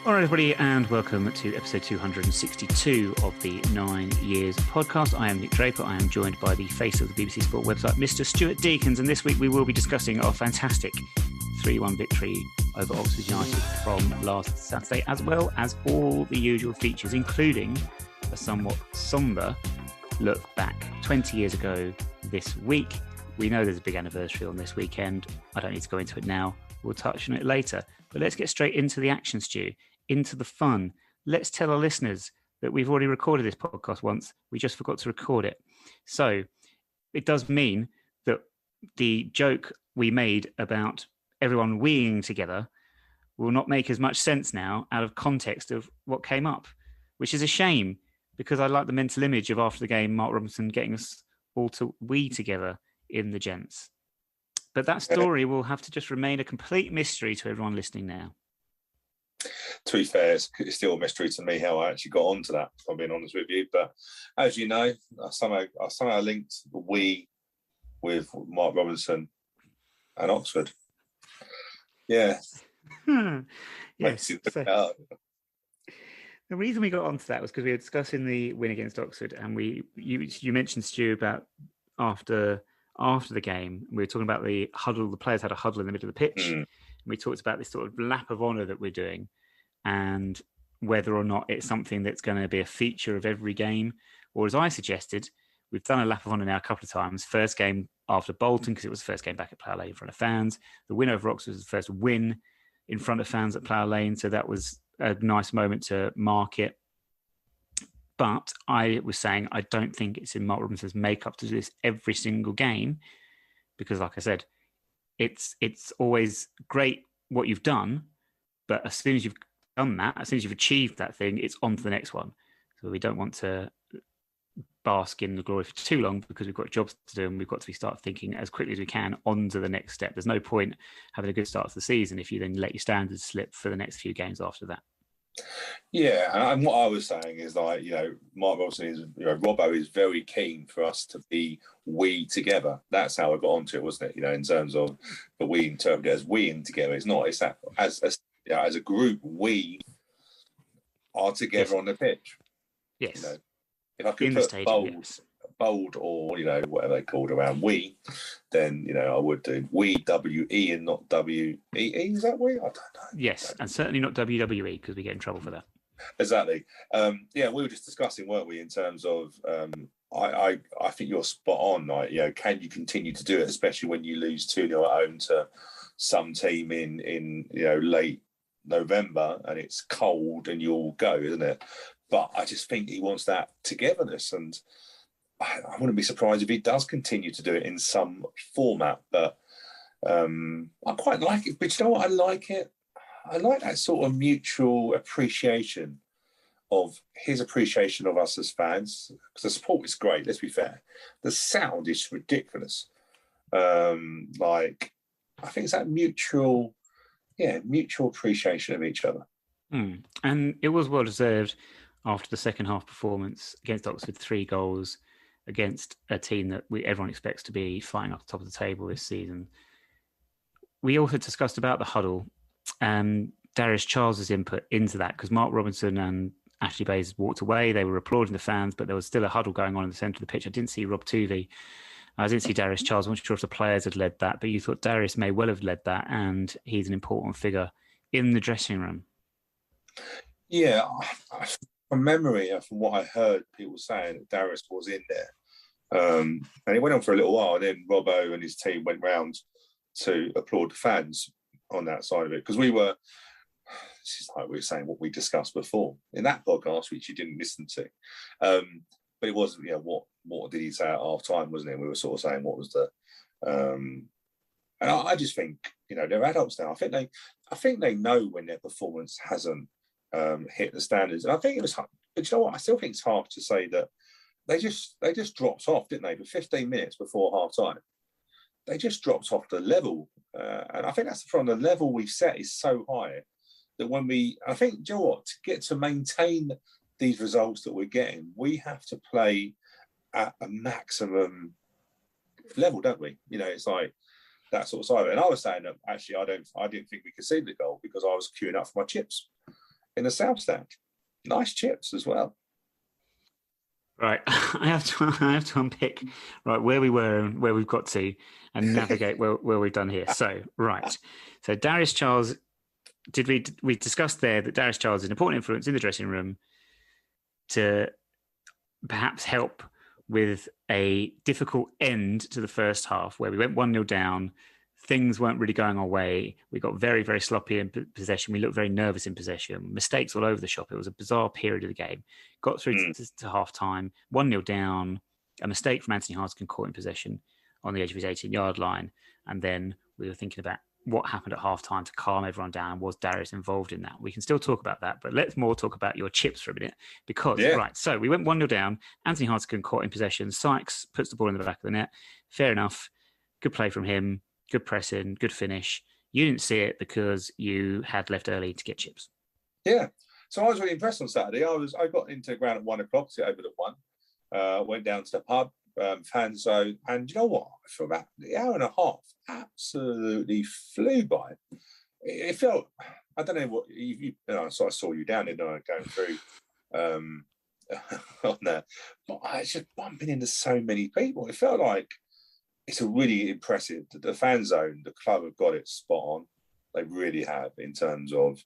All right, everybody, and welcome to episode 262 of the 9 Years podcast. I am Nick Draper. I am joined by the face of the BBC Sport website, Mr. Stuart Deakins, and this week we will be discussing our fantastic 3-1 victory over Oxford United from last Saturday, as well as all the usual features, including a somewhat sombre look back 20 years ago this week. We know there's a big anniversary on this weekend. I don't need to go into it now. We'll touch on it later. But let's get straight into the action, Stu, into the fun. Let's tell our listeners that we've already recorded this podcast once. We just forgot to record it. So it does mean that the joke we made about everyone weeing together will not make as much sense now out of context of what came up, which is a shame because I like the mental image of after the game, Mark Robinson getting us all to wee together in the gents. But that story will have to just remain a complete mystery to everyone listening now. To be fair, it's still a mystery to me how I actually got onto that, if I'm being honest with you. But as you know, I somehow linked the we with Mark Robinson and Oxford. Yeah. Yes. So, the reason we got onto that was because we were discussing the win against Oxford, and you mentioned, Stu, about after the game, we were talking about the huddle. The players had a huddle in the middle of the pitch. And we talked about this sort of lap of honour that we're doing and whether or not it's something that's going to be a feature of every game. Or as I suggested, we've done a lap of honour now a couple of times. First game after Bolton, because it was the first game back at Plough Lane in front of fans. The win over Oxford was the first win in front of fans at Plough Lane. So that was a nice moment to mark it. But I was saying I don't think it's in Mark Robinson's makeup to do this every single game because, like I said, it's always great what you've done, but as soon as you've done that, as soon as you've achieved that thing, it's on to the next one. So we don't want to bask in the glory for too long because we've got jobs to do and we've got to start thinking as quickly as we can on to the next step. There's no point having a good start to the season if you then let your standards slip for the next few games after that. Yeah, and what I was saying is like, Mark Robinson is, Robbo is very keen for us to be we together. That's how I got onto it, wasn't it? In terms of the we interpreted as we in together. It's not. It's that as a group, we are together on the pitch. Yes. If I could put bold or whatever they called around we, then I would do we WE and not WEE. Is that we? I don't know. Yes, and certainly not WWE because we get in trouble for that. Exactly. We were just discussing, weren't we, in terms of I think you're spot on. Like, can you continue to do it, especially when you lose 2-0 at home to some team in late November and it's cold and you all go, isn't it? But I just think he wants that togetherness, and I wouldn't be surprised if he does continue to do it in some format. But I quite like it. But you know what? I like it. I like that sort of mutual appreciation of his appreciation of us as fans, because the support is great. Let's be fair. The sound is ridiculous. I think it's that mutual appreciation of each other. And it was well deserved after the second half performance against Oxford, 3 goals against a team that everyone expects to be fighting up the top of the table this season. We also discussed about the huddle and Darius Charles's input into that, because Mark Robinson and Ashley Bays walked away. They were applauding the fans, but there was still a huddle going on in the centre of the pitch. I didn't see Rob Tuvey. I didn't see Darius Charles. I'm not sure if the players had led that, but you thought Darius may well have led that, and he's an important figure in the dressing room. Yeah, from memory, from what I heard people saying, that Darius was in there. And it went on for a little while, and then Robbo and his team went round to applaud the fans on that side of it. Because this is like we were saying what we discussed before in that podcast, which you didn't listen to. But it was, what did he say at half time, wasn't it? We were sort of saying what was the... and I just think, they're adults now. I think they know when their performance hasn't hit the standards. And I think it was hard. But you know what? I still think it's hard to say that they just dropped off, didn't they? For 15 minutes before half time, they just dropped off the level. And I think that's from the level we've set is so high that I think, do you know what? To maintain these results that we're getting, we have to play at a maximum level, don't we? It's like that sort of side of it. And I was saying that actually I didn't think we could see the goal because I was queuing up for my chips in the south stand. Nice chips as well. Right, I have to unpick right where we were and where we've got to, and navigate where we've done here. So so Darius Charles, we discussed there that Darius Charles is an important influence in the dressing room to perhaps help with a difficult end to the first half where we went 1-0 down. Things weren't really going our way. We got very, very sloppy in possession. We looked very nervous in possession. Mistakes all over the shop. It was a bizarre period of the game. Got through to half-time, 1-0 down, a mistake from Anthony Hartigan caught in possession on the edge of his 18-yard line. And then we were thinking about what happened at half-time to calm everyone down. Was Darius involved in that? We can still talk about that, but let's more talk about your chips for a minute. Because, right, so we went 1-0 down. Anthony Hartigan caught in possession. Sykes puts the ball in the back of the net. Fair enough. Good play from him. Good pressing, good finish. You didn't see it because you had left early to get chips. Yeah. So I was really impressed on Saturday. I got into the ground at 1 o'clock, so it opened at 1. Went down to the pub, fan zone, and you know what? For about the hour and a half, absolutely flew by. It felt, I don't know what, so I saw you down there going through on there, but I was just bumping into so many people. It felt like, it's a really impressive. The fan zone, the club have got it spot on. They really have in terms of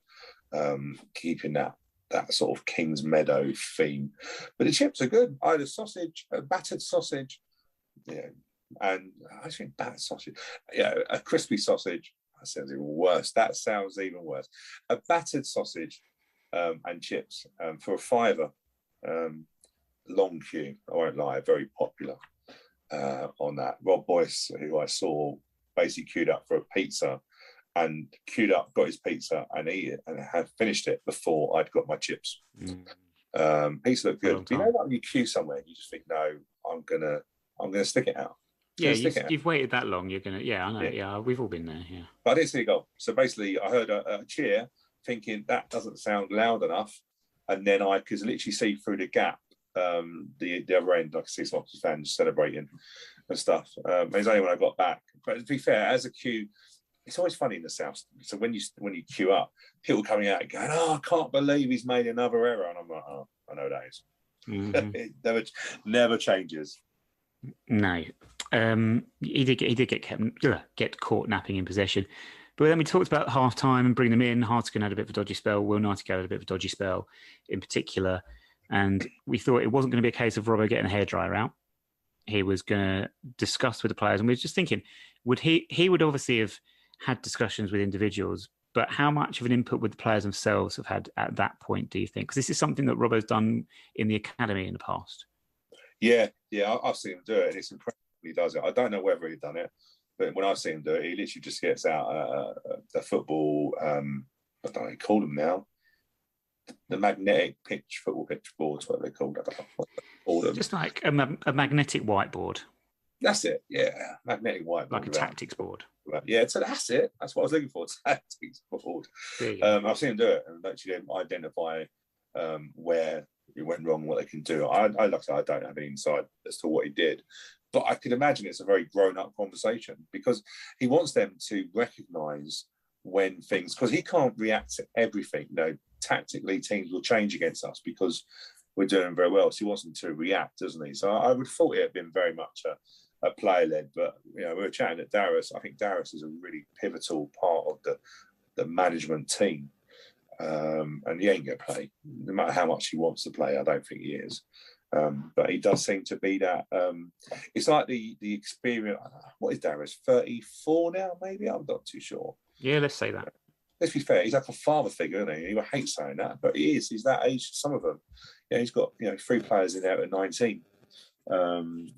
keeping that sort of Kings Meadow theme. But the chips are good. I had a battered sausage, and I think battered sausage, a crispy sausage. That sounds even worse. A battered sausage and chips for a £5. Long queue. I won't lie, very popular. On that. Rob Boyce, who I saw, basically queued up for a pizza and got his pizza and ate it and had finished it before I'd got my chips. Pizza looked good. You know, like when you queue somewhere, you just think, no, I'm gonna stick it out. Yeah, you've waited that long. You're gonna, I know. Yeah, we've all been there. Yeah, but I didn't see a goal. So basically, I heard a cheer, thinking that doesn't sound loud enough, and then I could literally see through the gap. The other end, I could see some Oxford fans celebrating and stuff. It was only when I got back. But to be fair, as a queue, it's always funny in the south. So when you queue up, people coming out going, "Oh, I can't believe he's made another error," and I'm like, "Oh, I know that is." It never changes. No, he did get caught napping in possession. But then we talked about half time and bring them in. Hartigan had a bit of a dodgy spell. Will Nightingale had a bit of a dodgy spell in particular. And we thought it wasn't going to be a case of Robbo getting a hairdryer out. He was going to discuss with the players. And we were just thinking, he would obviously have had discussions with individuals, but how much of an input would the players themselves have had at that point, do you think? Because this is something that Robbo's done in the academy in the past. Yeah, I've seen him do it. And it's impressive when he does it. I don't know whether he'd done it, but when I've seen him do it, he literally just gets out the football, I don't know what they call them now, the magnetic football pitch boards, what they called. Just like a magnetic whiteboard. That's it. Yeah, magnetic whiteboard, like a tactics board. Yeah, so that's it. That's what I was looking for. Tactics board. I've seen them do it and actually identify where it went wrong, what they can do. I don't have any insight as to what he did, but I could imagine it's a very grown-up conversation because he wants them to recognise when things, because he can't react to everything. Tactically, teams will change against us because we're doing very well. So he wants them to react, doesn't he? So I would have thought it had been very much a player-led, but we were chatting at Darius. I think Darius is a really pivotal part of the management team, and he ain't going to play. No matter how much he wants to play, I don't think he is. But he does seem to be that. It's like the experience. What is Darius? 34 now, maybe? I'm not too sure. Yeah, let's say that. Let's be fair, he's like a father figure, isn't he? He hates saying that, but he is. He's that age, some of them. He's got 3 players in there at 19.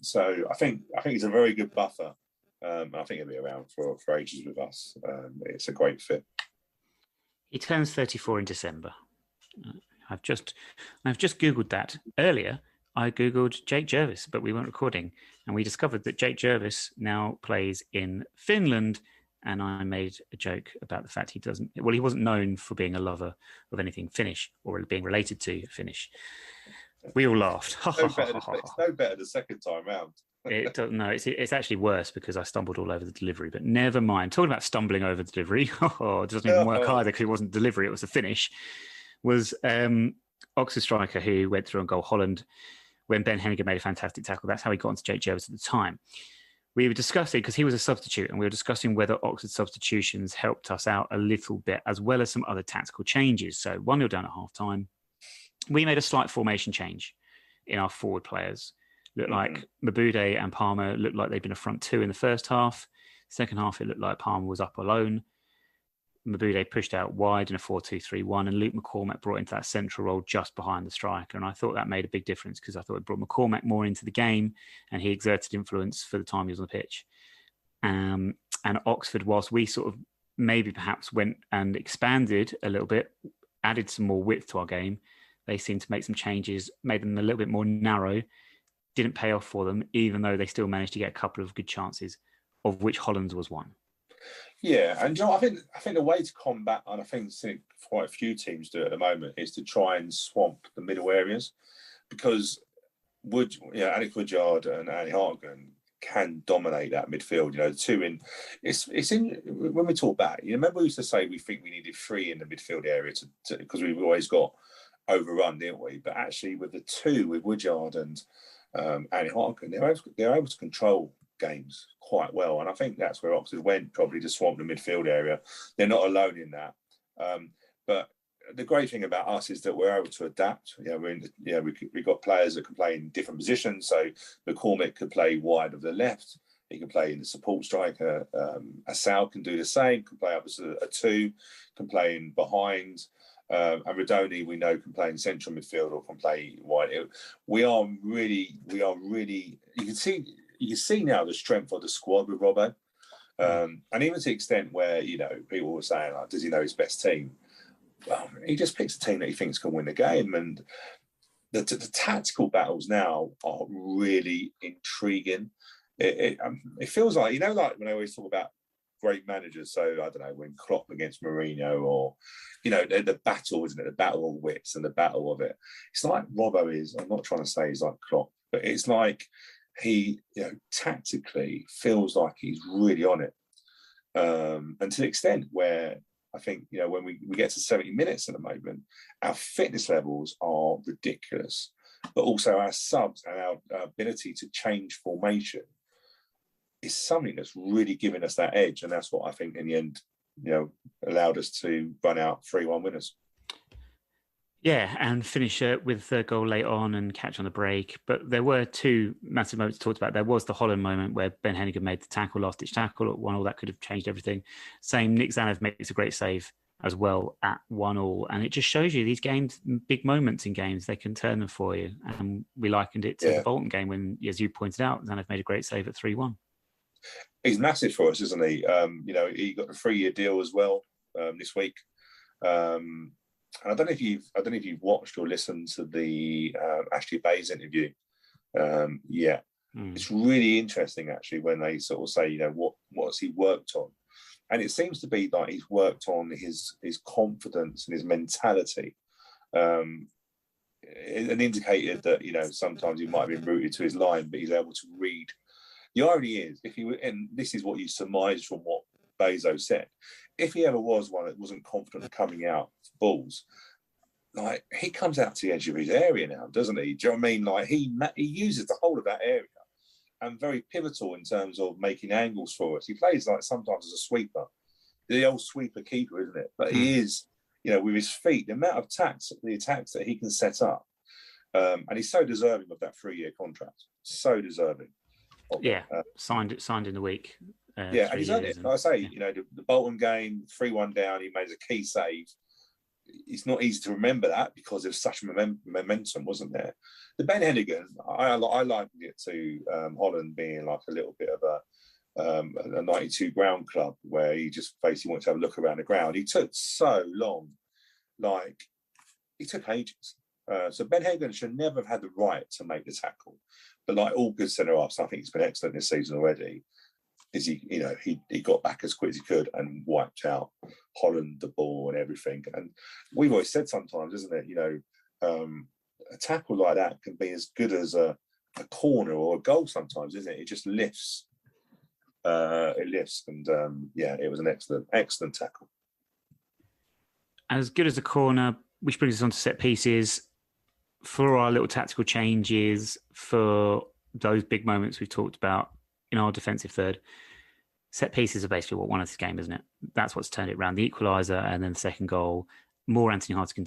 So I think he's a very good buffer. I think he'll be around for ages with us. It's a great fit. He turns 34 in December. I've just Googled that. Earlier, I Googled Jake Jervis, but we weren't recording. And we discovered that Jake Jervis now plays in Finland. And I made a joke about the fact he wasn't known for being a lover of anything Finnish or being related to Finnish. We all laughed. It's no better the second time round. It's actually worse because I stumbled all over the delivery, but never mind. Talking about stumbling over the delivery, it doesn't even work either because it wasn't delivery, it was a finish. was Oxford striker who went through on goal, Holland, when Ben Hennigan made a fantastic tackle. That's how he got onto Jake Jervis at the time. We were discussing, because he was a substitute, and we were discussing whether Oxford substitutions helped us out a little bit, as well as some other tactical changes. So 1-0 down at half-time. We made a slight formation change in our forward players. Looked like Mabude and Palmer looked like they'd been a front two in the first half. Second half, it looked like Palmer was up alone. Mabude pushed out wide in a 4-2-3-1, and Luke McCormack brought into that central role just behind the striker. And I thought that made a big difference, because I thought it brought McCormack more into the game, and he exerted influence for the time he was on the pitch. And Oxford, whilst we sort of maybe perhaps went and expanded a little bit, added some more width to our game, they seemed to make some changes, made them a little bit more narrow, didn't pay off for them, even though they still managed to get a couple of good chances, of which Holland's was one. Yeah, and I think the way to combat, and I think quite a few teams do at the moment, is to try and swamp the middle areas, because Alec Woodyard and Andy Hartigan can dominate that midfield. The two in. It's in when we talk back. You remember we used to say we think we needed three in the midfield area because we've always got overrun, didn't we? But actually, with the two, with Woodyard and Andy Hartigan, they're able to control games quite well, and I think that's where Oxford went, probably to swamp the midfield area. They're not alone in that, but the great thing about us is that we're able to adapt. We've got players that can play in different positions. So McCormack could play wide of the left, he can play in the support striker. Asal can do the same, can play up as a two, can play in behind. And Radoni, we know, can play in central midfield or can play wide. We are really. You can see now the strength of the squad with Robbo, and even to the extent where people were saying, like, does he know his best team? Well, he just picks a team that he thinks can win the game, and the tactical battles now are really intriguing. It feels like like when I always talk about great managers. So I don't know, when Klopp against Mourinho, or the battle, isn't it? The battle of wits and the battle of it. It's like Robbo is. I'm not trying to say he's like Klopp, but it's like he, tactically feels like he's really on it, and to the extent where I think when we get to 70 minutes at the moment, our fitness levels are ridiculous, but also our subs and our ability to change formation is something that's really giving us that edge, and that's what I think in the end, allowed us to run out 3-1 winners. Yeah, and finish with the goal late on and catch on the break. But there were two massive moments talked about. There was the Holland moment where Ben Hennigan made the tackle, last-ditch tackle at 1-1. That could have changed everything. Same, Nick Zanev makes a great save as well at 1-1. And it just shows you these games, big moments in games, they can turn them for you. And we likened it to the Bolton game when, as you pointed out, Zanev made a great save at 3-1. He's massive for us, isn't he? He got a 3-year deal as well this week. And I don't know if you've watched or listened to the Ashley Bayes interview. It's really interesting actually when they sort of say, what's he worked on, and it seems to be like he's worked on his confidence and his mentality. An indicator that sometimes he might have been rooted to his line, but he's able to read. The irony is, and this is what you surmised from what Bezos said, if he ever was one that wasn't confident coming out for balls, like, he comes out to the edge of his area now, doesn't he? Do you know what I mean? Like, he uses the whole of that area, and very pivotal in terms of making angles for us. He plays like sometimes as a sweeper, the old sweeper keeper, isn't it? But he is, with his feet, the amount of the attacks that he can set up, and he's so deserving of that 3-year contract. So deserving. Signed in the week. And he's earned it. Like I say, the Bolton game, 3-1 down, he made a key save. It's not easy to remember that because there's such momentum, wasn't there? The Ben Hennigan, I likened it to Holland being like a little bit of a 92 ground club where he just basically wanted to have a look around the ground. He took so long, he took ages. So Ben Hennigan should never have had the right to make the tackle. But like all good centre-halves, I think he's been excellent this season already. Is he got back as quick as he could and wiped out Holland, the ball and everything. And we've always said sometimes, isn't it, a tackle like that can be as good as a corner or a goal sometimes, isn't it? It just lifts. It lifts. And it was an excellent tackle. As good as a corner, which brings us on to set pieces. For our little tactical changes, for those big moments we've talked about in our defensive third, set pieces are basically what won us this game, isn't it? That's what's turned it around. The equaliser and then the second goal, more Anthony Hartigan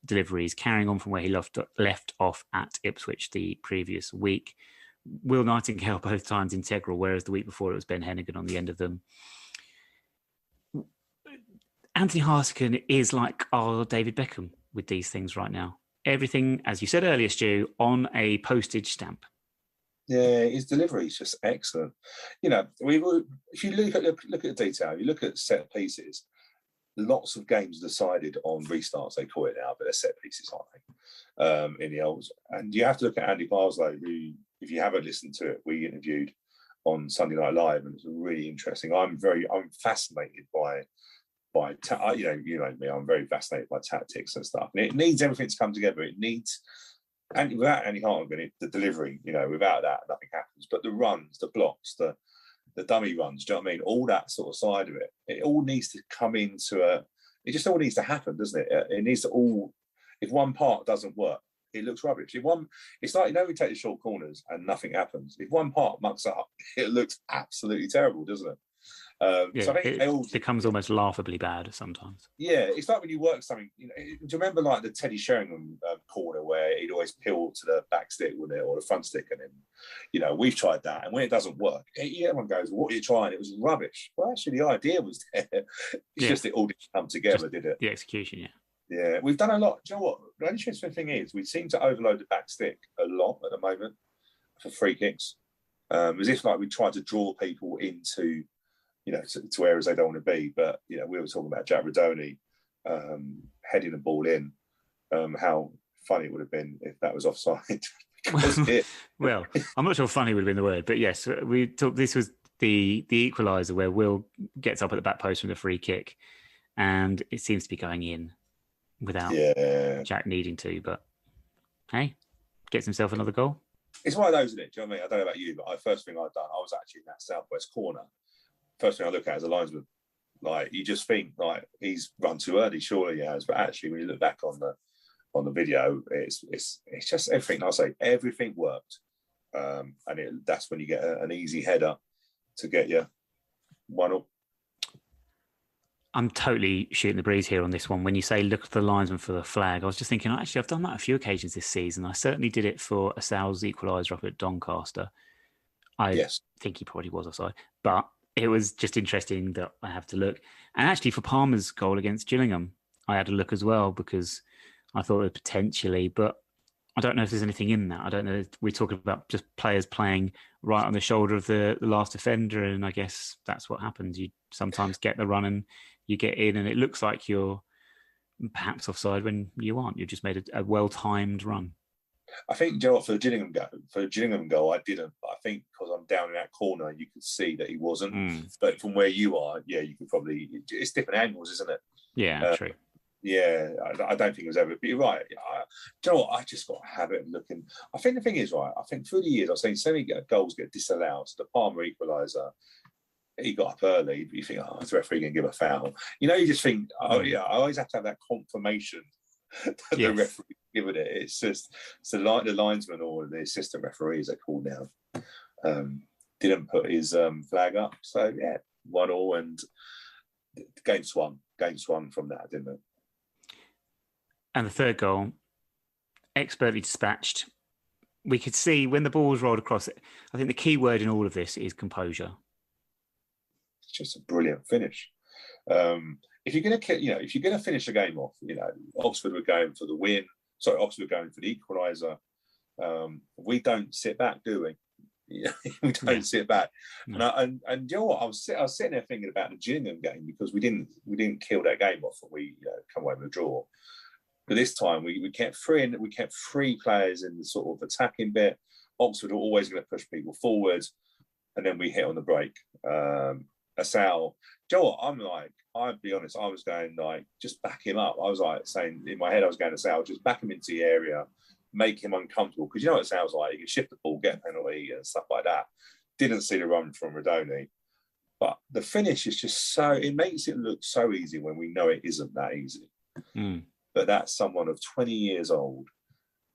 deliveries, carrying on from where he left off at Ipswich the previous week. Will Nightingale both times integral, whereas the week before it was Ben Hennigan on the end of them. Anthony Hartigan is like our David Beckham with these things right now. Everything, as you said earlier, Stu, on a postage stamp. Yeah, his delivery is just excellent. You know, if you look at the detail, you look at set pieces, lots of games decided on restarts, they call it now, but they're set pieces, aren't they? In the olds. And you have to look at Andy Barslow, who, if you haven't listened to it, we interviewed on Sunday Night Live, and it's really interesting. I'm fascinated by you know me, I'm very fascinated by tactics and stuff. And it needs everything to come together. It needs, and without Andy Hartigan, the delivery, you know, without that, nothing happens. But the runs, the blocks, the dummy runs, do you know what I mean? All that sort of side of it, it all needs to come into it just all needs to happen, doesn't it? It needs to all, if one part doesn't work, it looks rubbish. It's like, you know, we take the short corners and nothing happens. If one part mucks up, it looks absolutely terrible, doesn't it? So I think it becomes almost laughably bad sometimes. Yeah, it's like when you work something. You know, do you remember like the Teddy Sheringham corner where he'd always peel to the back stick, wouldn't it, or the front stick, and then, you know, we've tried that, and when it doesn't work, everyone goes, "What are you trying?" It was rubbish. Well, actually, the idea was there. It's just it all didn't come together, did it? The execution, yeah. Yeah, we've done a lot. Do you know what? The only interesting thing is we seem to overload the back stick a lot at the moment for free kicks, as if like we try to draw people into, you know, to areas they don't want to be. But, you know, we were talking about Jack Radoni heading the ball in. How funny it would have been if that was offside. Well, I'm not sure funny would have been the word, but yes, we talked. This was the equaliser where Will gets up at the back post from the free kick, and it seems to be going in without Jack needing to. But hey, gets himself another goal. It's one of those, isn't it? Do you know what I mean? I don't know about you, but the first thing I've done, I was actually in that southwest corner. First thing I look at as a linesman, like, you just think like he's run too early, surely he has. But actually, when you look back on the video, it's just everything. I'll say everything worked, and that's when you get an easy header to get you 1-0. I'm totally shooting the breeze here on this one. When you say look at the linesman for the flag, I was just thinking, actually, I've done that a few occasions this season. I certainly did it for a Sal's equaliser up at Doncaster. I think he probably was offside, but it was just interesting that I have to look. And actually, for Palmer's goal against Gillingham, I had a look as well because I thought it potentially, but I don't know if there's anything in that. I don't know. We're talking about just players playing right on the shoulder of the last defender, and I guess that's what happens. You sometimes get the run and you get in, and it looks like you're perhaps offside when you aren't. You've just made a well-timed run. I think, you know what, for the Gillingham goal, I didn't. But I think because I'm down in that corner, you could see that he wasn't. But from where you are, yeah, you could probably. It's different angles, isn't it? Yeah, true. Yeah, I don't think it was ever. But you're right. Do you know what? I just got a habit of looking. I think the thing is, right, I think through the years, I've seen so many goals get disallowed. So the Palmer equaliser, he got up early. But you think, oh, is the referee going to give a foul? You know, you just think, oh, yeah, I always have to have that confirmation that the referee given it. It's just, so like the linesman or the assistant referees are called now, didn't put his flag up. So, yeah, 1-1, and the game swung from that, didn't it? And the third goal, expertly dispatched. We could see when the ball was rolled across it. I think the key word in all of this is composure. It's just a brilliant finish. If you're going to finish the game off, you know, Oxford were going for the win. Sorry, Oxford were going for the equaliser. We don't sit back, do we? We don't sit back. No. And you know what? I was sitting there thinking about the Gillingham game because we didn't kill that game off and we come away with a draw. But this time we kept three players in the sort of attacking bit. Oxford were always going to push people forward, and then we hit on the break. Asal, do you know what? I'll be honest, I was going like, just back him up. I was like saying in my head, I was going to Asal, just back him into the area, make him uncomfortable. Because you know what it sounds like? You can shift the ball, get a penalty and stuff like that. Didn't see the run from Radoni. But the finish is just it makes it look so easy when we know it isn't that easy. but that's someone of 20 years old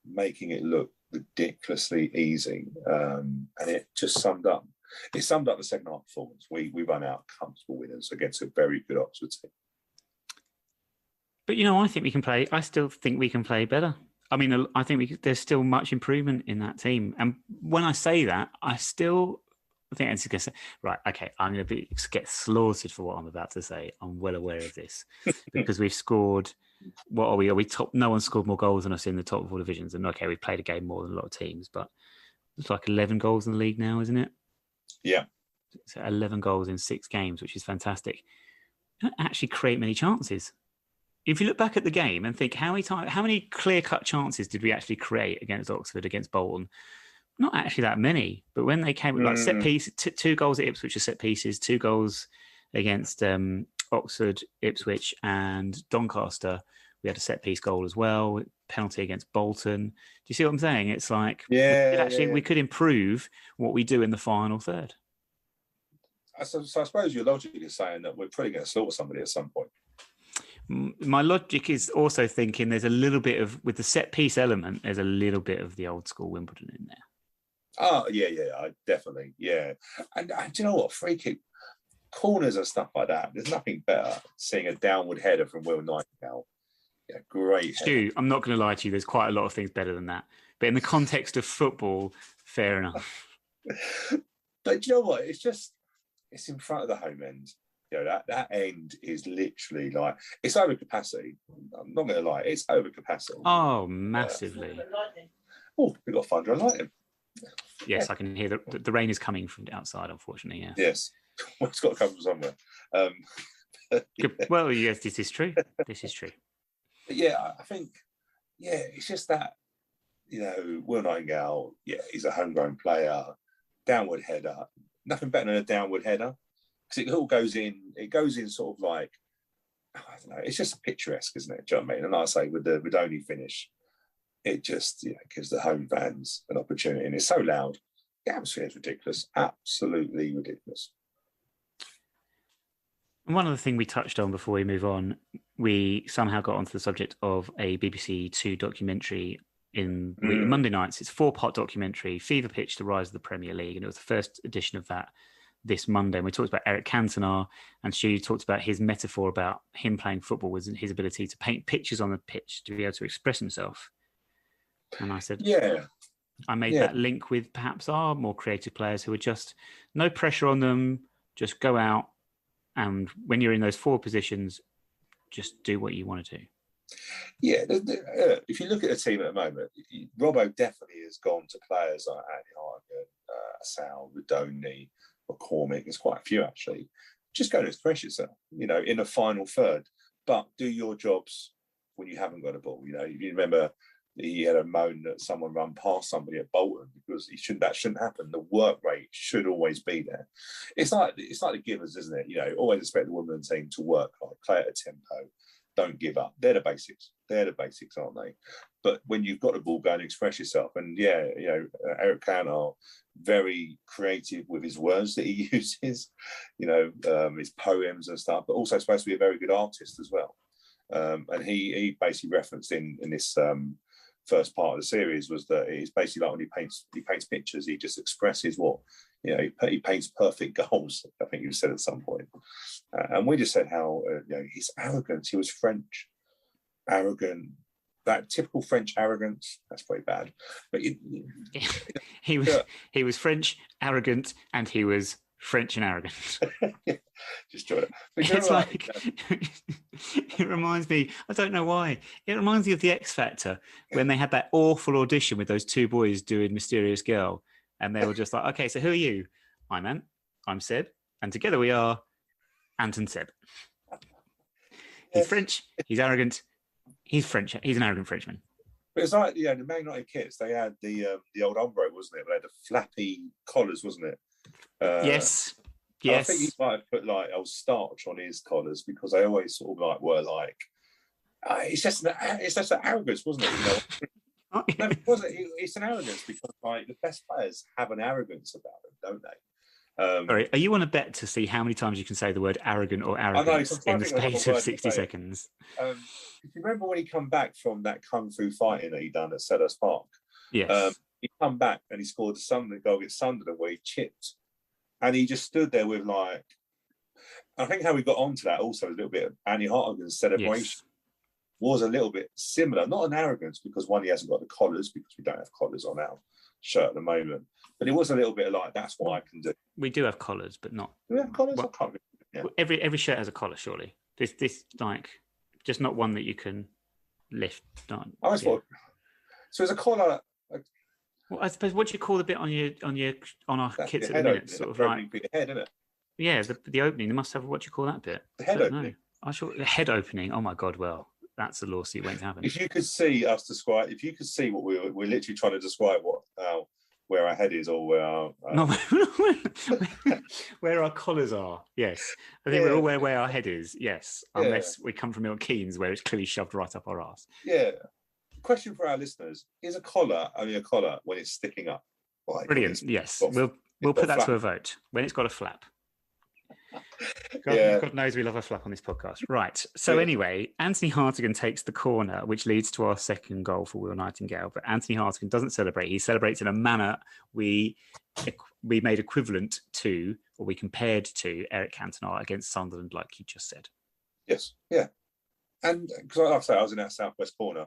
making it look ridiculously easy. And it just summed up the second half performance. We run out comfortable winners against a very good Oxford team. But, I still think we can play better. I mean, I think there's still much improvement in that team. And when I say that, I think it's going to say, right, okay, I'm going to get slaughtered for what I'm about to say. I'm well aware of this because we've scored, what are we? Are we top? No one's scored more goals than us in the top 4 divisions. And okay, we've played a game more than a lot of teams, but it's like 11 goals in the league now, isn't it? Yeah. So 11 goals in 6 games, which is fantastic. We don't actually create many chances. If you look back at the game and think how many clear-cut chances did we actually create against Oxford, against Bolton? Not actually that many, but when they came with like set piece, 2 goals at Ipswich are set pieces, 2 goals against Oxford, Ipswich, and Doncaster. We had a set piece goal as well, penalty against Bolton. Do you see what I'm saying? It's like we could improve what we do in the final third. So I suppose your logic is saying that we're probably going to slaughter somebody at some point. My logic is also thinking there's a little bit of, with the set piece element, there's a little bit of the old school Wimbledon in there. Oh, yeah, definitely, yeah. And do you know what? Free kick corners and stuff like that, there's nothing better seeing a downward header from Will Nightingale. Yeah, great. Stu, I'm not going to lie to you, there's quite a lot of things better than that. But in the context of football, fair enough. But do you know what? It's in front of the home end. That end is literally like, it's over capacity. I'm not going to lie, it's over capacity. Oh, massively. We've got thunder and lightning. Yes, I can hear the rain is coming from outside, unfortunately, yeah. Yes. Well, it's got to come from somewhere. Well, yes, this is true. This is true. But yeah, I think, it's just that, Will Nightingale, he's a homegrown player, downward header. Nothing better than a downward header. Because it all goes in sort of like, I don't know, it's just picturesque, isn't it? Do you know what I mean? And like I say, with the Rodoni finish, it just gives the home fans an opportunity. And it's so loud. The atmosphere is ridiculous. Absolutely ridiculous. And one other thing we touched on before we move on, we somehow got onto the subject of a BBC 2 documentary in Monday nights. It's a 4-part documentary, Fever Pitch, The Rise of the Premier League. And it was the first edition of that this Monday. And we talked about Eric Cantona, and Stu talked about his metaphor about him playing football was his ability to paint pictures on the pitch to be able to express himself. And I said, I made that link with perhaps our more creative players who are just no pressure on them, just go out. And when you're in those 4 positions, just do what you want to do. Yeah, if you look at the team at the moment, Robbo definitely has gone to players like Andy Hargan, Sal, Rodoni, McCormick. There's quite a few actually. Just go to express yourself, in a final third, but do your jobs when you haven't got a ball. If you remember, he had a moan that someone ran past somebody at Bolton because that shouldn't happen. The work rate should always be there. It's like the givers, isn't it? Always expect the women's team to work hard, play at a tempo, don't give up. They're the basics. Aren't they? But when you've got the ball, go and express yourself. And Eric Cantona, very creative with his words that he uses, his poems and stuff, but also supposed to be a very good artist as well. And he basically referenced in this first part of the series was that it's basically like when he paints pictures, he just expresses what, he paints perfect goals, I think you said at some point. And we just said how, his arrogance, he was French, arrogant, that typical French arrogance, that's pretty bad. But he was French, arrogant, and he was French and arrogant. Just try it. It's like, it reminds me, I don't know why, it reminds me of the X Factor when they had that awful audition with those 2 boys doing Mysterious Girl, and they were just like, okay, so who are you? I'm Ant, I'm Seb, and together we are Ant and Seb. He's French, he's arrogant, he's French, he's an arrogant Frenchman. But it's like, the Man United kits, they had the old ombre, wasn't it? They had the flappy collars, wasn't it? Yes. I think he might have put like old starch on his collars because they always sort of like were like, it's just an arrogance, wasn't it? No, it wasn't. It's an arrogance because like the best players have an arrogance about them, don't they? Sorry, are you on a bet to see how many times you can say the word arrogant or arrogance in the space of 60 seconds? if you remember when he come back from that kung fu fighting that he done at Selhurst Park, Yes. He come back and he scored the goal against Sunderland where he chipped, and he just stood there with like. I think how we got onto that also a little bit of Annie Hartigan's celebration was a little bit similar, not an arrogance because one, he hasn't got the collars because we don't have collars on our shirt at the moment, but it was a little bit like that's what I can do. We do have collars, but not. Do we have collars? Well, I can't remember. Yeah. Every shirt has a collar, surely. This like just not one that you can lift down. I always thought so. There's a collar. Well, I suppose what do you call the bit on our kits at the minute? Sort of like the head, isn't it? Yeah, the opening. They must have what do you call that bit? The head opening. The head opening. Oh my god! Well, that's a lawsuit waiting to happen. If you could see us describe, if you could see what we're literally trying to describe where our head is or where our where our collars are. Yes, I think we're all where our head is. Yes, unless we come from Milton Keynes where it's clearly shoved right up our arse. Yeah. Question for our listeners: is a collar only a collar when it's sticking up? Like, brilliant. Yes, we'll put that to a vote when it's got a flap. God knows we love a flap on this podcast. Right. So anyway, Anthony Hartigan takes the corner, which leads to our second goal for Will Nightingale. But Anthony Hartigan doesn't celebrate. He celebrates in a manner we made equivalent to, or we compared to, Eric Cantona against Sunderland, like you just said. Yes. Yeah. And because like I say, I was in that southwest corner.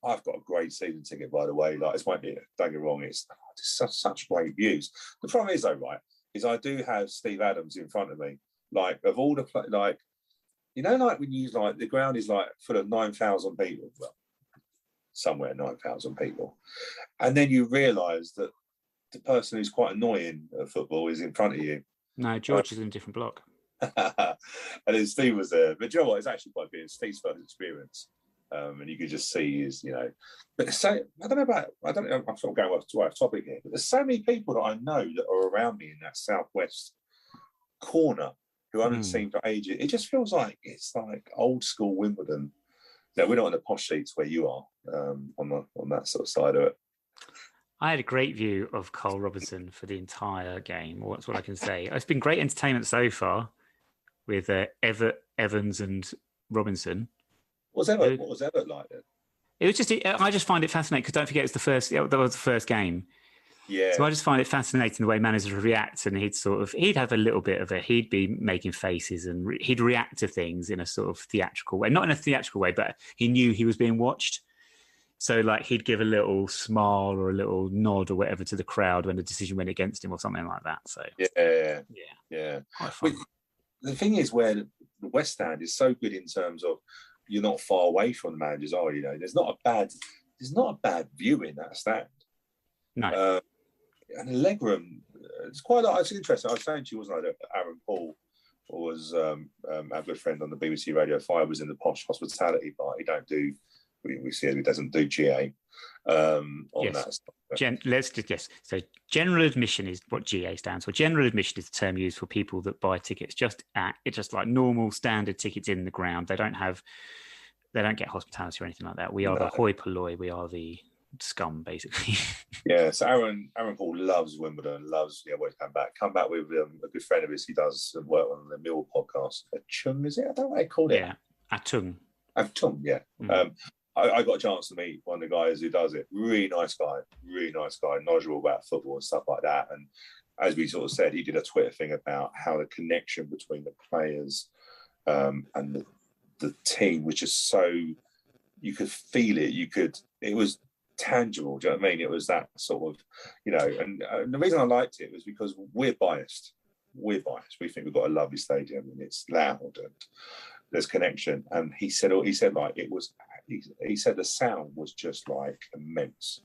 I've got a great season ticket, by the way. Like, it's might be, don't get me wrong, it's such great views. The problem is, though, right, is I do have Steve Adams in front of me. Like, of all the like, you know, like when you like the ground is like full of 9,000 people, well, somewhere 9,000 people, and then you realise that the person who's quite annoying at football is in front of you. No, George is in a different block. And then Steve was there, but you know what? It's actually quite being Steve's first experience. And you could just see his, you know, but so I don't know. I'm sort of going off topic here, but there's so many people that I know that are around me in that southwest corner who I haven't seen for ages. It just feels like it's like old school Wimbledon. No, we're not in the posh seats where you are on that sort of side of it. I had a great view of Cole Robinson for the entire game. Well, that's what I can say. It's been great entertainment so far with Evans and Robinson. What was Everett like then? It was just, I just find it fascinating because don't forget that was the first game. Yeah. So I just find it fascinating the way managers react, and he'd have a little bit of he'd be making faces and he'd react to things in a sort of theatrical way, not in a theatrical way, but he knew he was being watched. So like he'd give a little smile or a little nod or whatever to the crowd when the decision went against him or something like that. So yeah. The thing is, where the West Stand is so good in terms of you're not far away from the managers, are you? Know, there's not a bad view in that stand. No. And the legroom, it's interesting. I was saying to you, wasn't I, that Aaron Paul was our good friend on the BBC Radio 5 was in the posh hospitality bar. We see he doesn't do GA on that stuff. So general admission is what GA stands for. General admission is the term used for people that buy tickets it's just like normal standard tickets in the ground. They don't get hospitality or anything like that. We are the hoi polloi. We are the scum, basically. Yeah. So Aaron Paul loves Wimbledon. Loves when he come back with a good friend of his. He does some work on the Mill podcast. Chung, is it? I don't know what they call it. Yeah, Atung. Atung. Yeah. I got a chance to meet one of the guys who does it. Really nice guy, knowledgeable about football and stuff like that. And as we sort of said, he did a Twitter thing about how the connection between the players and the team, which is so, you could feel it. It was tangible. Do you know what I mean? It was that sort of, and the reason I liked it was because we're biased. We think we've got a lovely stadium and it's loud and there's connection. And he said like it was. He said the sound was just like immense.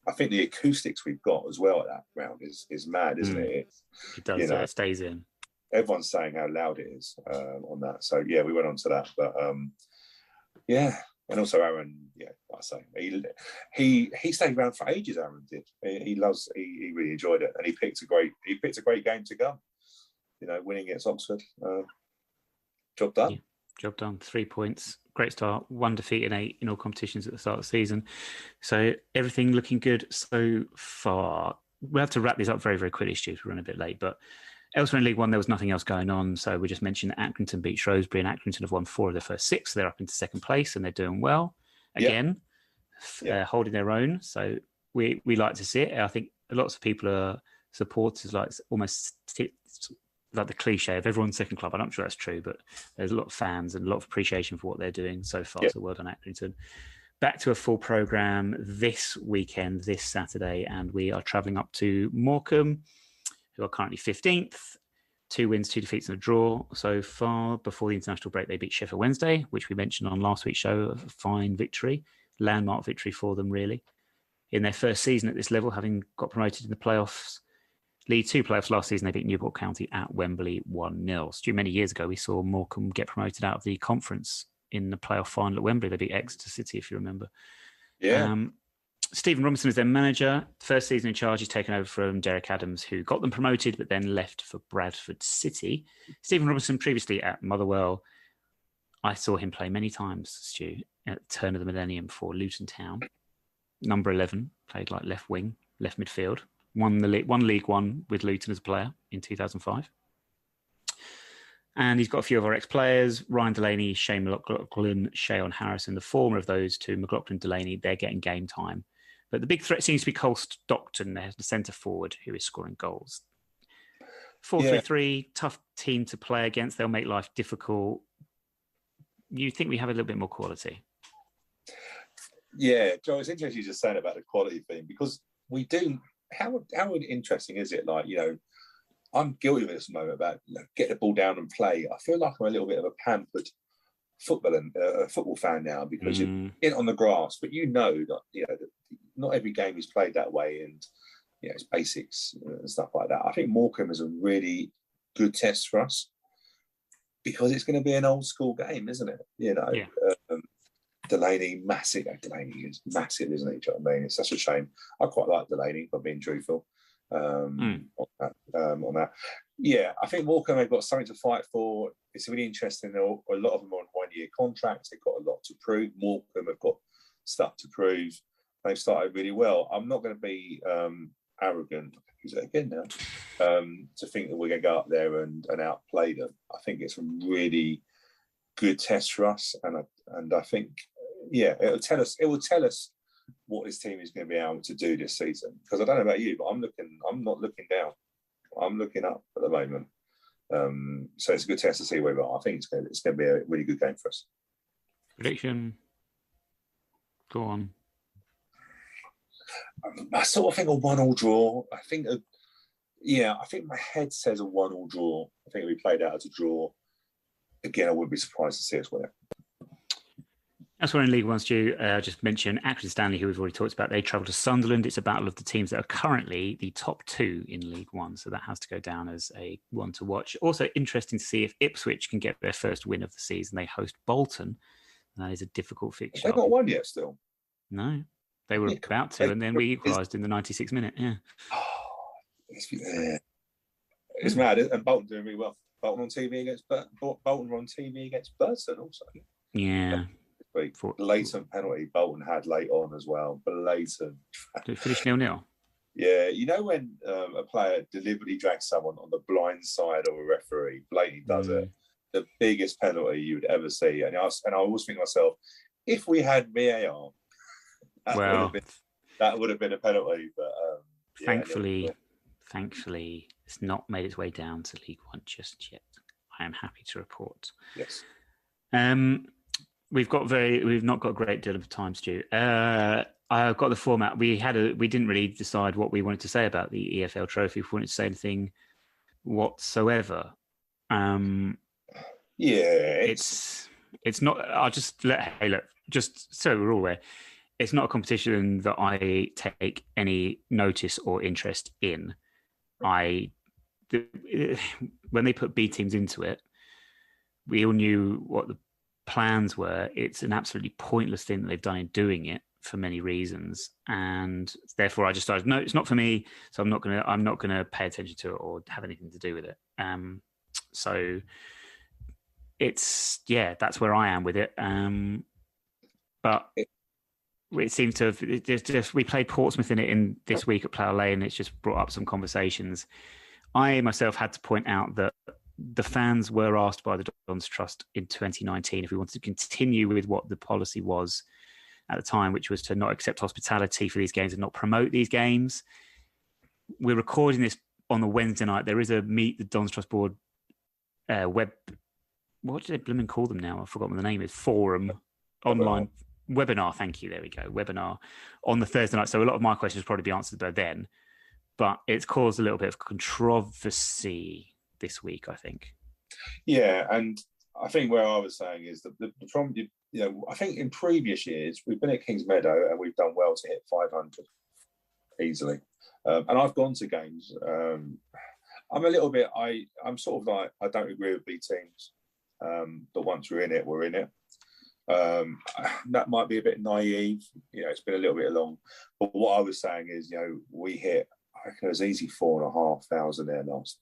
I think the acoustics we've got as well at that ground is mad, isn't it? It does. It stays in. Everyone's saying how loud it is on that. So yeah, we went on to that, but and also Aaron, like I say, he stayed around for ages. Aaron did. He really enjoyed it, and he picked a great game to go. Winning against Oxford. Job done. Yeah, job done. 3 points. Great start. 1 defeat in 8 in all competitions at the start of the season. So everything looking good so far. We'll have to wrap this up very, very quickly, Stu. We're running a bit late, but Elsewhere in League One, there was nothing else going on. So we just mentioned that Accrington beat Shrewsbury, and Accrington have won 4 of their first 6. So they're up into second place, and they're doing well again, holding their own. So we like to see it. I think lots of people are supporters, like almost like the cliche of everyone's second club. I'm not sure that's true, but there's a lot of fans and a lot of appreciation for what they're doing so far. So well done, Accrington. Back to a full programme this weekend, this Saturday, and we are travelling up to Morecambe, who are currently 15th. 2 wins, 2 defeats and a draw so far. Before the international break, they beat Sheffield Wednesday, which we mentioned on last week's show. A fine victory, landmark victory for them, really. In their first season at this level, having got promoted in the playoffs, League 2 playoffs last season, they beat Newport County at Wembley 1-0. Stu, many years ago, we saw Morecambe get promoted out of the conference in the playoff final at Wembley. They beat Exeter City, if you remember. Yeah. Stephen Robinson is their manager. First season in charge, he's taken over from Derek Adams, who got them promoted, but then left for Bradford City. Stephen Robinson, previously at Motherwell, I saw him play many times, Stu, at the turn of the millennium for Luton Town. Number 11, played like left wing, left midfield. Won League One with Luton as a player in 2005. And he's got a few of our ex-players, Ryan Delaney, Shane McLaughlin, Shayon Harrison. The former of those two, McLaughlin, Delaney, they're getting game time. But the big threat seems to be Cole Stockton, the centre forward, who is scoring goals. 4-3-3, tough team to play against. They'll make life difficult. You think we have a little bit more quality? Yeah, Joe, it's interesting you just saying about the quality thing, because we do. How interesting is it? Like, I'm guilty of it at this moment about get the ball down and play. I feel like I'm a little bit of a pampered football fan now, because you're in on the grass, but that not every game is played that way, and it's basics and stuff like that. I think Morecambe is a really good test for us, because it's going to be an old school game, isn't it? Delaney, massive. Delaney is massive, isn't he? Do you know what I mean? It's such a shame. I quite like Delaney, if I'm being truthful. On that. Yeah, I think Morecambe have got something to fight for. It's really interesting. A lot of them are on 1-year contracts. They've got a lot to prove. Morecambe have got stuff to prove. They've started really well. I'm not going to be arrogant, use it again now, to think that we're going to go up there and outplay them. I think it's a really good test for us, and I think it will tell us what this team is going to be able to do this season. Because I don't know about you, but I'm not looking down. I'm looking up at the moment. So it's a good test to see where we are. I think it's going to be a really good game for us. Prediction. Go on. I sort of think a 1-1 draw. I think my head says a 1-1 draw. I think we played out as a draw. Again, I wouldn't be surprised to see us win it. That's where in League One, Stu, just mentioned Accrington Stanley, who we've already talked about. They travel to Sunderland. It's a battle of the teams that are currently the top 2 in League One. So that has to go down as a one to watch. Also interesting to see if Ipswich can get their first win of the season. They host Bolton. That is a difficult fixture. They've not won yet still. No, they were about to, and then we equalised in the 96th minute. Yeah. It's mad, and Bolton doing really well. Bolton on TV against Burton also. Yeah. Blatant penalty Bolton had late on as well. Blatant. Did it finish 0-0? Yeah, when a player deliberately drags someone on the blind side of a referee, blatantly does it. The biggest penalty you would ever see. And I always think to myself, if we had VAR, that would have been a penalty. But thankfully, it's not made its way down to League One just yet. I am happy to report. Yes. We've not got a great deal of time, Stu. I've got the format. We didn't really decide what we wanted to say about the EFL Trophy. If we wanted to say anything whatsoever. It's not. I'll just just so we're all aware, it's not a competition that I take any notice or interest in. When they put B teams into it, we all knew what the plans were. It's an absolutely pointless thing that they've done in doing it for many reasons, and therefore I just started, no, it's not for me, so I'm not gonna pay attention to it or have anything to do with it. So that's where I am with it. But it seems to have we played Portsmouth in it this week at Plough Lane. It's just brought up some conversations. I myself had to point out that the fans were asked by the Dons Trust in 2019 if we wanted to continue with what the policy was at the time, which was to not accept hospitality for these games and not promote these games. We're recording this on the Wednesday night. There is a Meet the Dons Trust Board web. What do they blooming call them now? I've forgotten what the name is. Forum, online webinar. Thank you. There we go. Webinar on the Thursday night. So a lot of my questions will probably be answered by then, but it's caused a little bit of controversy this week, I think. Yeah, and I think where I was saying is that the problem, I think in previous years we've been at Kings Meadow and we've done well to hit 500 easily, and I've gone to games. I'm a little bit. I'm sort of like, I don't agree with B teams, but once we're in it, we're in it. That might be a bit naive. It's been a little bit long, but what I was saying is, we hit, I reckon it was easy 4,500 there last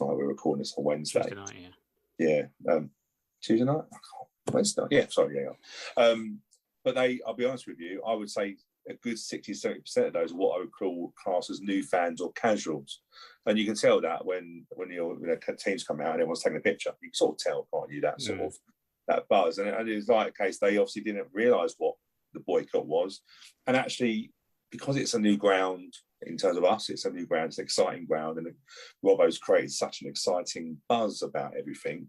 night. We were recording this on Wednesday. Tuesday night, yeah. Tuesday night? Wednesday night? Yeah, sorry, yeah. But I'll be honest with you, I would say a good 60-70% of those are what I would call class as new fans or casuals. And you can tell that when teams come out and everyone's taking a picture. You can sort of tell, can't you, that sort of that buzz. And it's like a case they obviously didn't realise what the boycott was. And actually, because it's a new ground, in terms of us, it's a new ground, it's an exciting ground, and Robbo's created such an exciting buzz about everything.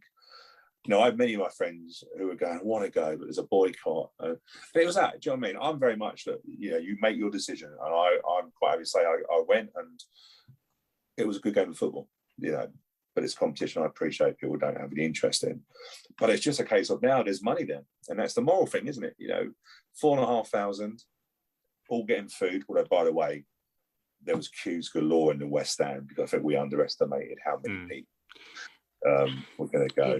I have many of my friends who are going, I want to go, but there's a boycott. But it was that, do you know what I mean? I'm very much that, you make your decision. And I'm quite happy to say I went, and it was a good game of football, but it's competition I appreciate people don't have any interest in. But it's just a case of now there's money there. And that's the moral thing, isn't it? 4,500, all getting food. Although, by the way, there was queues galore in the West Stand because I think we underestimated how many people were going to go.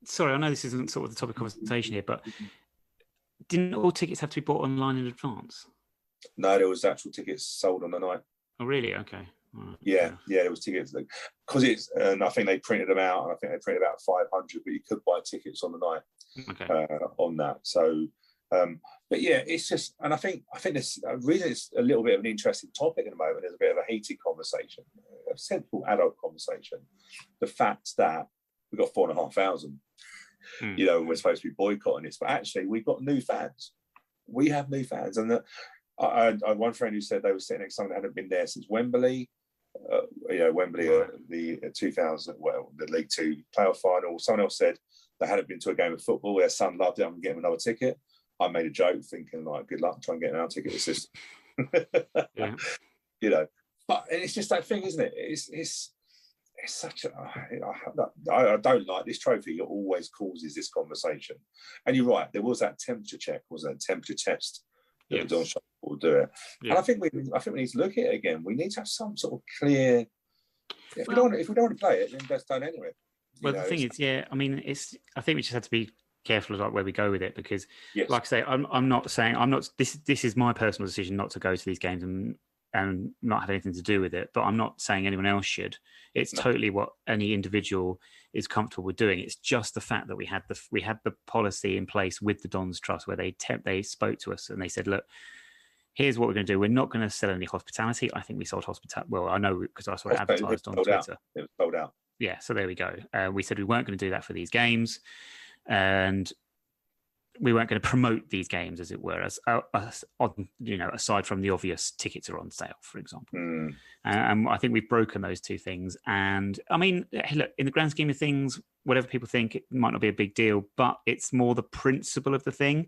Sorry, I know this isn't sort of the topic of conversation here, but didn't all tickets have to be bought online in advance? No, there was actual tickets sold on the night. Oh, really? Okay. Right. Yeah, there was tickets. Because it's, and I think they printed them out, and I think they printed about 500, but you could buy tickets on the night on that. So, but yeah, it's just, and I think this reason it's a little bit of an interesting topic at the moment. There's a bit of a heated conversation, a simple adult conversation. The fact that we've got 4,500, we're supposed to be boycotting this, but actually we've got new fans. We have new fans, and I had one friend who said they were sitting next to someone that hadn't been there since Wembley. Wembley, the 2000, the League Two playoff final. Someone else said they hadn't been to a game of football. Their son loved it. I'm getting another ticket. I made a joke thinking, like, good luck trying to get another ticket. It's just, but it's just that thing, isn't it? It's such a, I don't like this trophy. It always causes this conversation. And you're right. There was that temperature check, wasn't there? Temperature test. Yes. The Dons will do it. Yeah. And I think we need to look at it again. We need to have some sort of clear. If we don't want to play it, then just don't anyway. The thing is, I mean, I think we just have to be careful about where we go with it, because, like I say, I'm not saying This is my personal decision not to go to these games and not have anything to do with it. But I'm not saying anyone else should. It's totally what any individual is comfortable with doing. It's just the fact that we had the policy in place with the Dons Trust where they spoke to us and they said, look, here's what we're going to do. We're not going to sell any hospitality. I think we sold hospitality. Well, I know because I saw it advertised on Twitter. It was sold out. Yeah, so there we go. We said we weren't going to do that for these games, and we weren't going to promote these games, as it were, aside from the obvious tickets are on sale, for example. And I think we've broken those two things. And I mean, look, in the grand scheme of things, whatever people think, it might not be a big deal, but it's more the principle of the thing.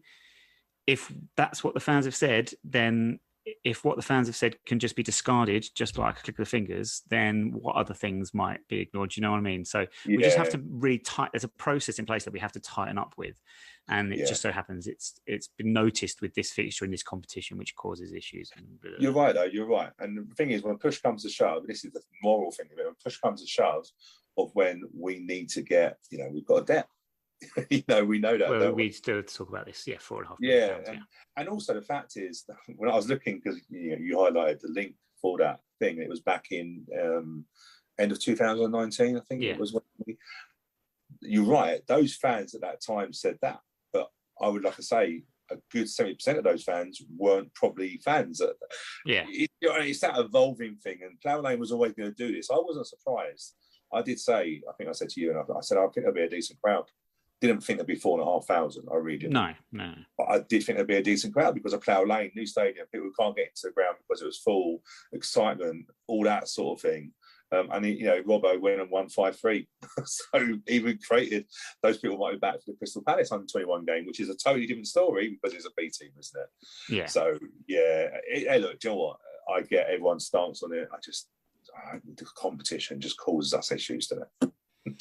If that's what the fans have said, then if what the fans have said can just be discarded just like a click of the fingers, then what other things might be ignored? Do you know what I mean? So we just have to really there's a process in place that we have to tighten up with. And it just so happens it's been noticed with this fixture in this competition, which causes issues. You're right, though. You're right. And the thing is, when push comes to shove, this is the moral thing of it. When push comes to shove, of when we need to get, we've got a debt. We know that. Well, we still talk about this. Yeah, £4.5 million. And also the fact is, that when I was looking, because you highlighted the link for that thing, it was back in end of 2019, I think it was. You're right. Those fans at that time said that. I would like to say, a good 70% of those fans weren't probably fans. It's that evolving thing, and Plough Lane was always going to do this. I wasn't surprised. I did say, I think I said to you, and I said, I think there'll be a decent crowd. Didn't think there'd be 4,500. I really didn't. No. But I did think there'd be a decent crowd because of Plough Lane, new stadium, people can't get into the ground because it was full, excitement, all that sort of thing. And Robbo went and won 5-3. So even created, those people might be back for the Crystal Palace under 21 game, which is a totally different story because it's a B team, isn't it? Yeah. So hey, look, do you know what? I get everyone's stance on it. The competition just causes us issues, doesn't it?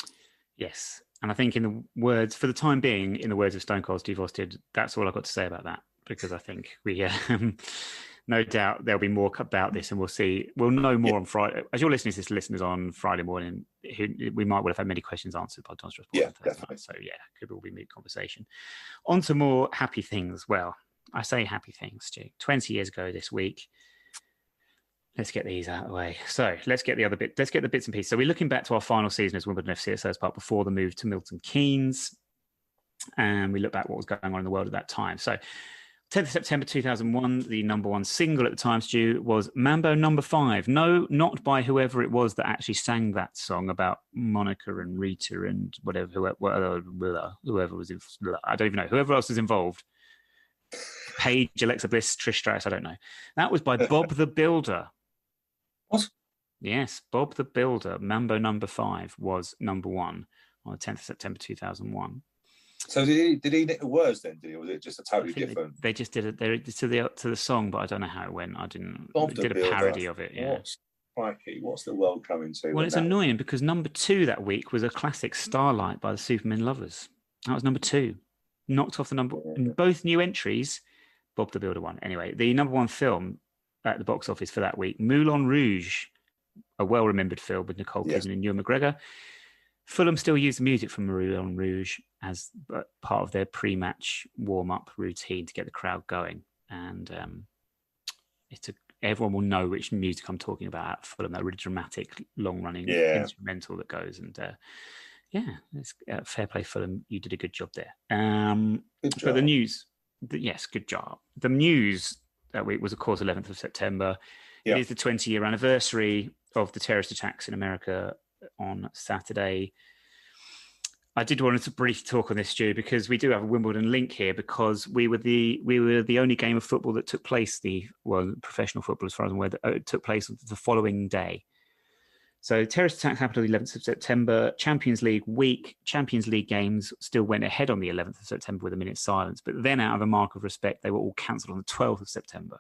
Yes. And I think for the time being, in the words of Stone Cold Steve Austin, that's all I've got to say about that, because I think we, no doubt there'll be more about this, and we'll know more on Friday. As you're listening to this, listeners, on Friday morning, we might well have had many questions answered by Don Strauss. Yeah, definitely. So could all be moot conversation. On to more happy things. Well, I say happy things, Stu. 20 years ago this week. Let's get these out of the way. So let's get the bits and pieces. So we're looking back to our final season as Wimbledon FC at Selhurst Park before the move to Milton Keynes. And we look back what was going on in the world at that time. So 10th of September 2001, the number one single at the time, Stu, was Mambo Number 5. No, not by whoever it was that actually sang that song about Monica and Rita and whoever was I don't even know. Whoever else was involved. Paige, Alexa Bliss, Trish Stratus, I don't know. That was by Bob the Builder. What? Yes, Bob the Builder. Mambo Number 5 was number one on the 10th of September 2001. So did he nick the words then? Or was it just a totally different? They just did it to the song, but I don't know how it went. I didn't. Did a parody of it. Yeah. What's the world coming to? Well, it's annoying because number 2 that week was a classic, Starlight by the Supermen Lovers. That was number 2, knocked off the number. In both new entries, Bob the Builder won. Anyway, the number 1 film at the box office for that week, Moulin Rouge, a well-remembered film with Nicole Kidman and Ewan McGregor. Fulham still use the music from Moulin Rouge as part of their pre-match warm-up routine to get the crowd going. And everyone will know which music I'm talking about at Fulham, that really dramatic, long-running instrumental that goes. And it's fair play, Fulham. You did a good job there. Good job. But the news, good job. The news that week was, of course, 11th of September. It is the 20-year anniversary of the terrorist attacks in America on Saturday. I did want to briefly talk on this, Stu, because we do have a Wimbledon link here, because we were the only game of football that took place, professional football as far as I'm aware, that took place the following day. So terrorist attacks happened on the 11th of September. Champions League week, Champions League games still went ahead on the 11th of September with a minute's silence, but then out of a mark of respect, they were all cancelled on the 12th of September.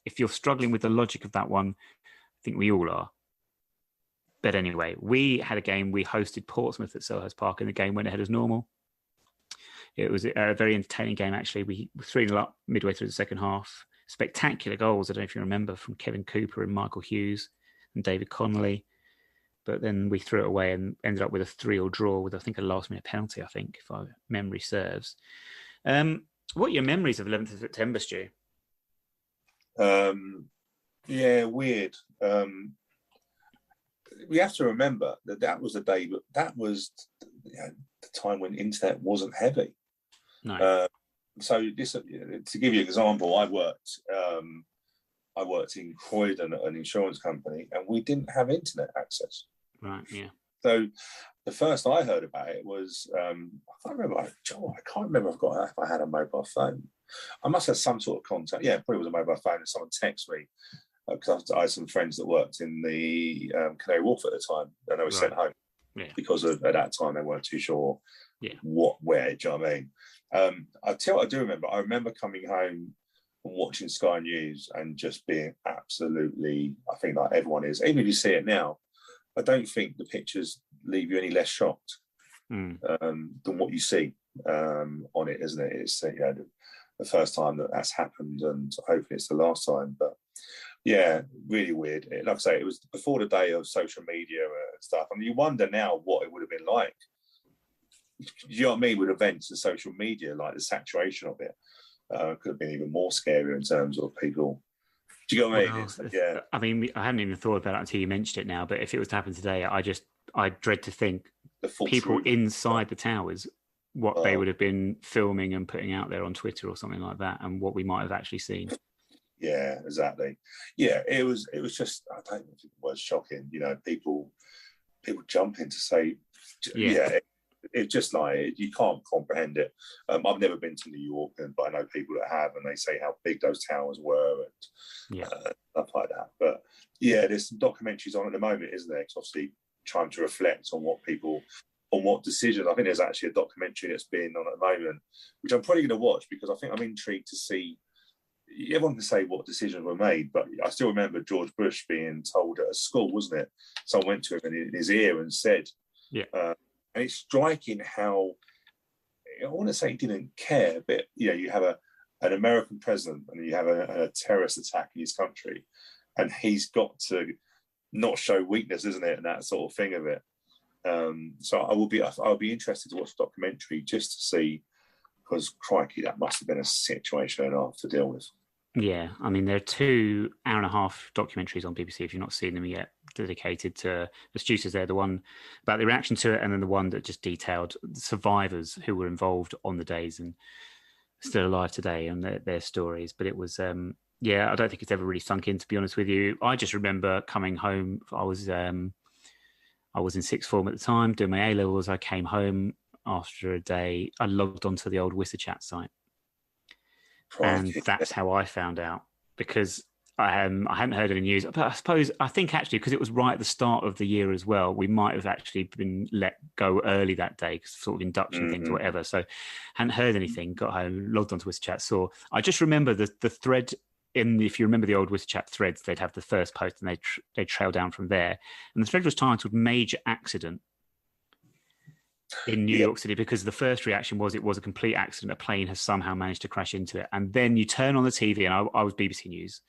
If you're struggling with the logic of that one, I think we all are. But anyway, we had a game. We hosted Portsmouth at Selhurst Park, and the game went ahead as normal. It was a very entertaining game, actually. We were 3-0 up midway through the second half. Spectacular goals, I don't know if you remember, from Kevin Cooper and Michael Hughes and David Connolly. But then we threw it away and ended up with a 3-3 draw with, I think, a last-minute penalty, I think, if my memory serves. What are your memories of 11th of September, Stu? Weird. We have to remember that was the day, that was the time when internet wasn't heavy. No. So this, to give you an example, I worked in Croydon at an insurance company, and we didn't have internet access. Right. Yeah. So the first I heard about it was I can't remember if I had a mobile phone. I must have some sort of contact. Yeah, probably was a mobile phone, and someone texted me. Because I had some friends that worked in the Canary Wharf at the time, and they were sent home because at that time they weren't too sure where. Do you know what I mean? I tell you what I do remember. I remember coming home and watching Sky News and just being absolutely, I think like everyone is, even if you see it now, I don't think the pictures leave you any less shocked than what you see on it, isn't it? It's the first time that's happened, and hopefully it's the last time. But yeah, really weird. Like I say, it was before the day of social media and stuff. I mean, you wonder now what it would have been like. You know what I mean? With events and social media, like the saturation of it could have been even more scary in terms of people. Do you know what I mean? I mean, I hadn't even thought about it until you mentioned it now. But if it was to happen today, I dread to think the people inside the towers what they would have been filming and putting out there on Twitter or something like that, and what we might have actually seen. Yeah, exactly. Yeah, it was just, I don't think it was shocking. You know, people jumping to say, it's just like, you can't comprehend it. I've never been to New York, but I know people that have, and they say how big those towers were and stuff like that. But yeah, there's some documentaries on at the moment, isn't there? It's obviously trying to reflect on what decisions. I think there's actually a documentary that's being on at the moment, which I'm probably going to watch, because I think I'm intrigued to see. Everyone can say what decisions were made, but I still remember George Bush being told at a school, wasn't it? Someone went to him in his ear and said, and it's striking how, I want to say he didn't care, but you have an American president and you have a terrorist attack in his country, and he's got to not show weakness, isn't it? And that sort of thing of it. So I'll be interested to watch the documentary just to see, because crikey, that must have been a situation and a half to deal with. Yeah, I mean, there are 2.5-hour documentaries on BBC, if you've not seen them yet, dedicated to the Stuces there, the one about the reaction to it, and then the one that just detailed the survivors who were involved on the days and still alive today, and their stories. But it was, I don't think it's ever really sunk in, to be honest with you. I just remember coming home. I was in sixth form at the time, doing my A-levels. I came home after a day. I logged onto the old WhisperChat site. And that's how I found out, because I hadn't heard any news. But I think actually, because it was right at the start of the year as well, we might have actually been let go early that day, because sort of induction things or whatever. So hadn't heard anything, got home, logged onto WhisperChat, I just remember the thread if you remember the old WhisperChat threads, they'd have the first post and they'd trail down from there. And the thread was titled Major Accident in New York City, because the first reaction was it was a complete accident. A plane has somehow managed to crash into it. And then you turn on the TV, and I was BBC News,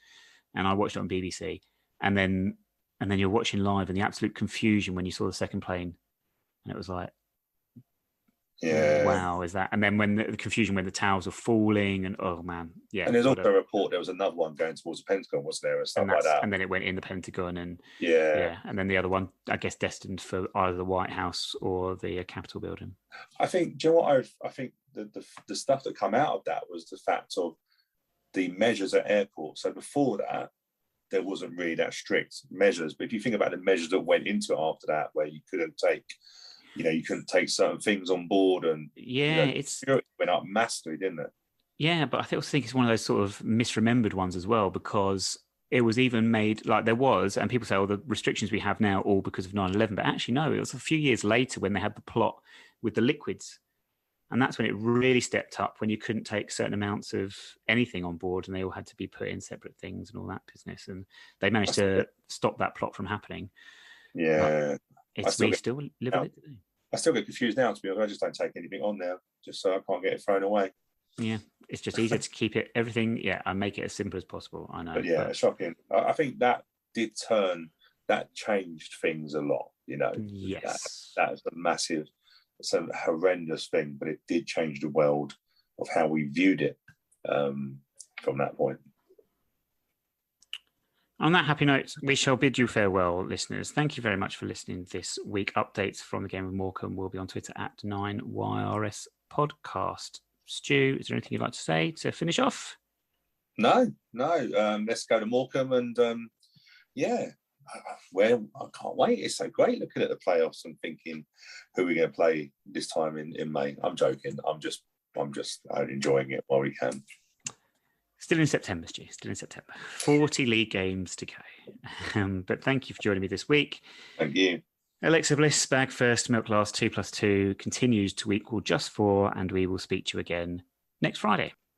and I watched it on BBC. And then you're watching live, and the absolute confusion when you saw the second plane. And it was like, wow, is that? And then when the confusion when the towers were falling, and oh man, yeah. And there's also a report there was another one going towards the Pentagon, wasn't there, and stuff like that. And then it went in the Pentagon, and and then the other one, I guess, destined for either the White House or the Capitol building. I think, do you know what? I think the stuff that come out of that was the fact of the measures at airports. So before that, there wasn't really that strict measures. But if you think about the measures that went into it after that, where you couldn't take certain things on board, and it went up massively, didn't it? Yeah, but I also think it's one of those sort of misremembered ones as well, because it was even made like there was, and people say, the restrictions we have now all because of 9/11, but actually no, it was a few years later when they had the plot with the liquids, and that's when it really stepped up, when you couldn't take certain amounts of anything on board, and they all had to be put in separate things and all that business, and they managed to stop that plot from happening. Yeah. We still live with it today. I still get confused now, to be honest. I just don't take anything on now, just so I can't get it thrown away. Yeah, it's just easier to keep it, everything. Yeah, I make it as simple as possible. I know. But it's shocking. I think that changed things a lot, Yes. That was it's a horrendous thing, but it did change the world of how we viewed it from that point. On that happy note, we shall bid you farewell, listeners. Thank you very much for listening this week. Updates from the game of Morecambe will be on Twitter at 9YRS Podcast. Stu, is there anything you'd like to say to finish off? No. Let's go to Morecambe, and I can't wait. It's so great looking at the playoffs and thinking who we're going to play this time in May. I'm joking. I'm just enjoying it while we can. Still in September, Stu. Still in September. 40 league games to go. But thank you for joining me this week. Thank you. Elixir Bliss, bag first, milk last, 2+2 continues to equal just 4, and we will speak to you again next Friday.